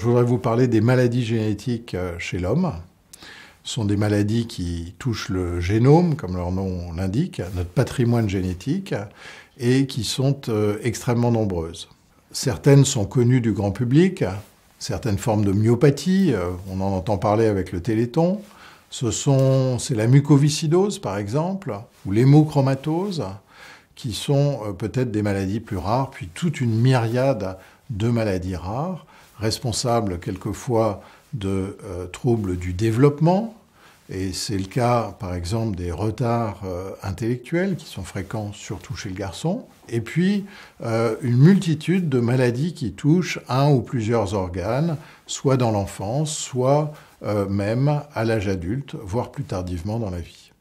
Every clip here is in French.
je voudrais vous parler des maladies génétiques chez l'homme. Ce sont des maladies qui touchent le génome, comme leur nom l'indique, notre patrimoine génétique, et qui sont extrêmement nombreuses. Certaines sont connues du grand public, certaines formes de myopathie, on en entend parler avec le Téléthon. C'est la mucoviscidose, par exemple, ou l'hémochromatose, qui sont peut-être des maladies plus rares, puis toute une myriade de maladies rares, responsables quelquefois de troubles du développement, et c'est le cas, par exemple, des retards intellectuels qui sont fréquents surtout chez le garçon, et puis une multitude de maladies qui touchent un ou plusieurs organes, soit dans l'enfance, soit même à l'âge adulte, voire plus tardivement dans la vie.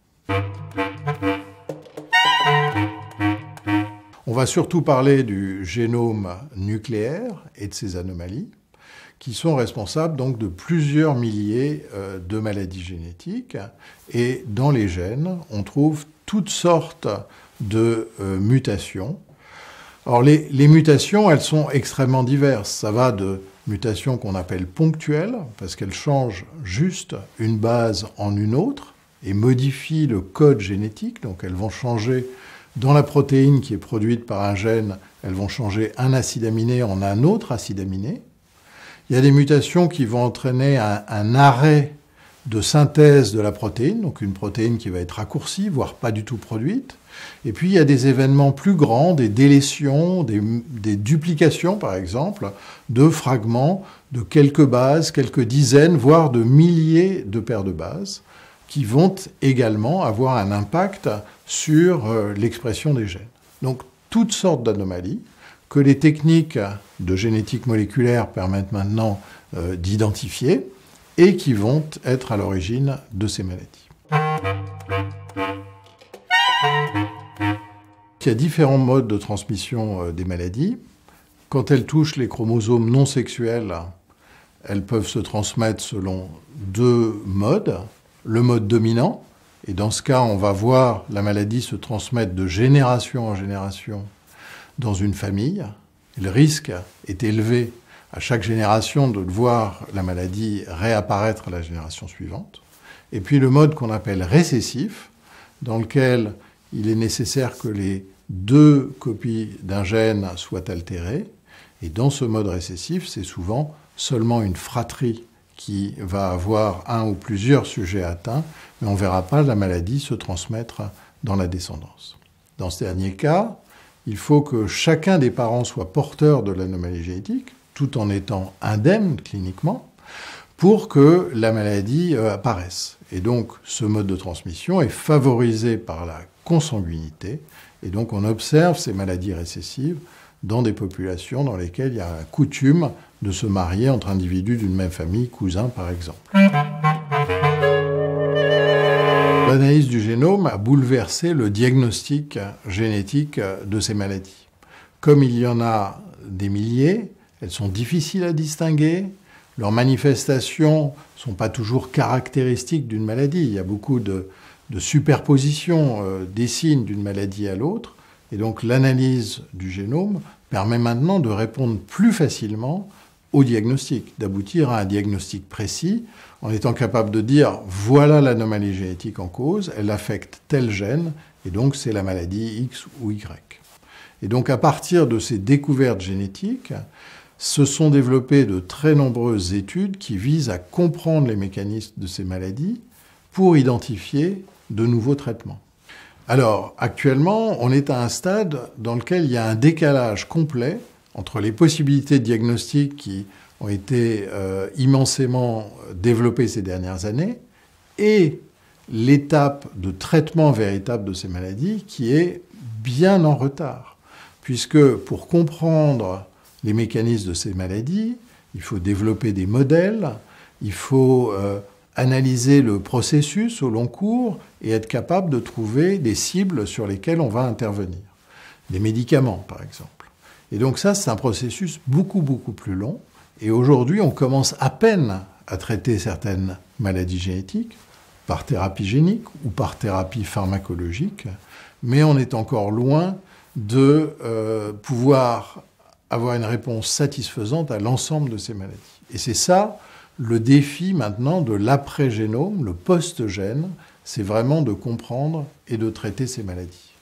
On va surtout parler du génome nucléaire et de ses anomalies, qui sont responsables donc de plusieurs milliers de maladies génétiques. Et dans les gènes, on trouve toutes sortes de mutations. Alors les mutations, elles sont extrêmement diverses. Ça va de mutations qu'on appelle ponctuelles, parce qu'elles changent juste une base en une autre et modifient le code génétique. Donc elles vont changer dans la protéine qui est produite par un gène, elles vont changer un acide aminé en un autre acide aminé. Il y a des mutations qui vont entraîner un arrêt de synthèse de la protéine, donc une protéine qui va être raccourcie, voire pas du tout produite. Et puis il y a des événements plus grands, des délétions, des duplications par exemple, de fragments de quelques bases, quelques dizaines, voire de milliers de paires de bases, qui vont également avoir un impact sur l'expression des gènes. Donc toutes sortes d'anomalies que les techniques de génétique moléculaire permettent maintenant d'identifier et qui vont être à l'origine de ces maladies. Il y a différents modes de transmission des maladies. Quand elles touchent les chromosomes non sexuels, elles peuvent se transmettre selon deux modes. Le mode dominant, et dans ce cas, on va voir la maladie se transmettre de génération en génération dans une famille. Le risque est élevé à chaque génération de voir la maladie réapparaître à la génération suivante. Et puis le mode qu'on appelle récessif, dans lequel il est nécessaire que les deux copies d'un gène soient altérées. Et dans ce mode récessif, c'est souvent seulement une fratrie qui va avoir un ou plusieurs sujets atteints, mais on ne verra pas la maladie se transmettre dans la descendance. Dans ce dernier cas, il faut que chacun des parents soit porteur de l'anomalie génétique, tout en étant indemne cliniquement, pour que la maladie apparaisse. Et donc, ce mode de transmission est favorisé par la consanguinité, et donc on observe ces maladies récessives dans des populations dans lesquelles il y a la coutume de se marier entre individus d'une même famille, cousins par exemple. L'analyse du génome a bouleversé le diagnostic génétique de ces maladies. Comme il y en a des milliers, elles sont difficiles à distinguer, leurs manifestations ne sont pas toujours caractéristiques d'une maladie. Il y a beaucoup de superposition des signes d'une maladie à l'autre. Et donc l'analyse du génome permet maintenant de répondre plus facilement au diagnostic, d'aboutir à un diagnostic précis en étant capable de dire voilà l'anomalie génétique en cause, elle affecte tel gène, et donc c'est la maladie X ou Y. Et donc à partir de ces découvertes génétiques, se sont développées de très nombreuses études qui visent à comprendre les mécanismes de ces maladies pour identifier de nouveaux traitements. Alors, actuellement, on est à un stade dans lequel il y a un décalage complet entre les possibilités de diagnostic qui ont été immensément développées ces dernières années et l'étape de traitement véritable de ces maladies qui est bien en retard. Puisque pour comprendre les mécanismes de ces maladies, il faut développer des modèles, il faut analyser le processus au long cours et être capable de trouver des cibles sur lesquelles on va intervenir. Les médicaments, par exemple. Et donc ça, c'est un processus beaucoup plus long. Et aujourd'hui, on commence à peine à traiter certaines maladies génétiques par thérapie génique ou par thérapie pharmacologique, mais on est encore loin de pouvoir avoir une réponse satisfaisante à l'ensemble de ces maladies. Et c'est ça le défi maintenant de l'après-génome, le post-gène, c'est vraiment de comprendre et de traiter ces maladies.